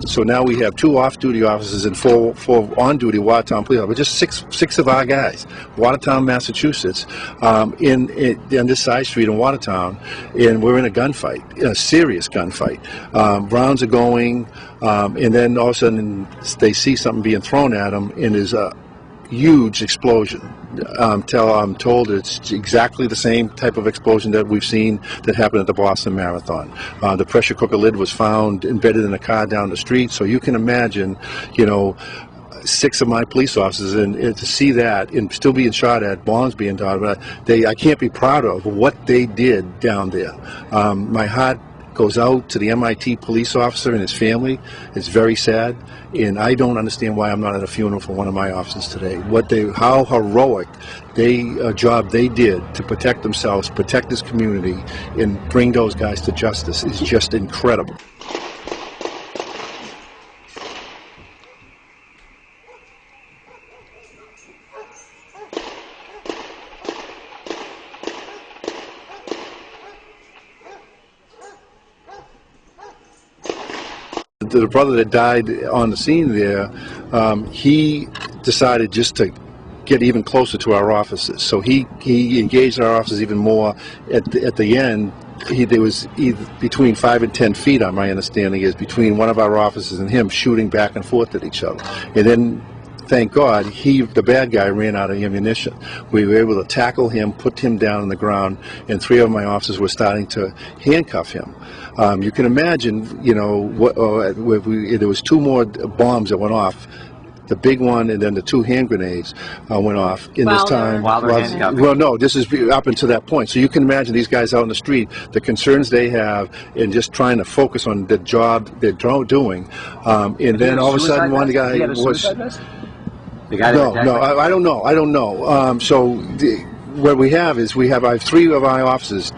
So now we have 2 off-duty officers and 4 on-duty Watertown police officers, just six of our guys. Watertown, Massachusetts, on this side street in Watertown, and we're in a gunfight, a serious gunfight. Rounds are going, and then all of a sudden they see something being thrown at them, and there's a huge explosion. I'm told it's exactly the same type of explosion that we've seen that happened at the Boston Marathon. The pressure cooker lid was found embedded in a car down the street, so you can imagine, you know, 6 of my police officers, and to see that and still being shot at, bombs being done, I can't be proud of what they did down there. My heart goes out to the MIT police officer and his family. It's very sad, and I don't understand why I'm not at a funeral for one of my officers today. How heroic job they did to protect themselves, protect this community, and bring those guys to justice is just incredible. The brother that died on the scene there, he decided just to get even closer to our officers. So he engaged our officers even more. At the end, there was between 5 and 10 feet, on my understanding, is between one of our officers and him, shooting back and forth at each other. And then, thank God, the bad guy ran out of ammunition. We were able to tackle him, put him down on the ground, and 3 of my officers were starting to handcuff him. You can imagine, you know, there was 2 more bombs that went off. The big one and then the 2 hand grenades went off in this time. Well, no, this is up until that point. So you can imagine these guys out in the street, the concerns they have, and just trying to focus on the job they're doing. And then all of a sudden, one guy was. No, I don't know. I don't know. What we have is I have 3 of my officers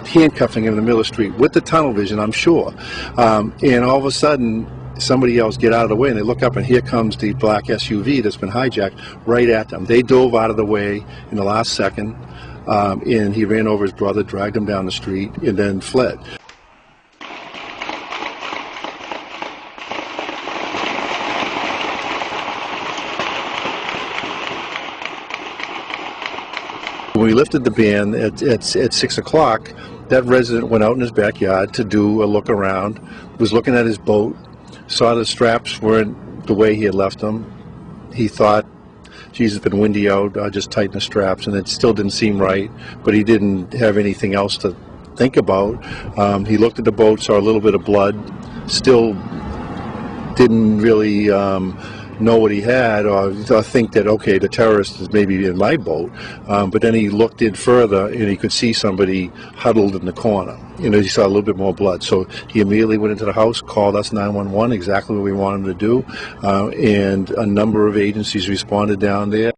handcuffing him in the middle of the street with the tunnel vision, I'm sure. And all of a sudden, somebody else get out of the way, and they look up, and here comes the black SUV that's been hijacked right at them. They dove out of the way in the last second, and he ran over his brother, dragged him down the street, and then fled. When we lifted the ban at 6 o'clock, that resident went out in his backyard to do a look around, was looking at his boat, saw the straps weren't the way he had left them. He thought, geez, it's been windy out, I'll just tighten the straps, and it still didn't seem right, but he didn't have anything else to think about. He looked at the boat, saw a little bit of blood, still didn't really know what he had, or think that, okay, the terrorist is maybe in my boat. But then he looked in further, and he could see somebody huddled in the corner. You know, he saw a little bit more blood. So he immediately went into the house, called us 911, exactly what we wanted him to do, and a number of agencies responded down there.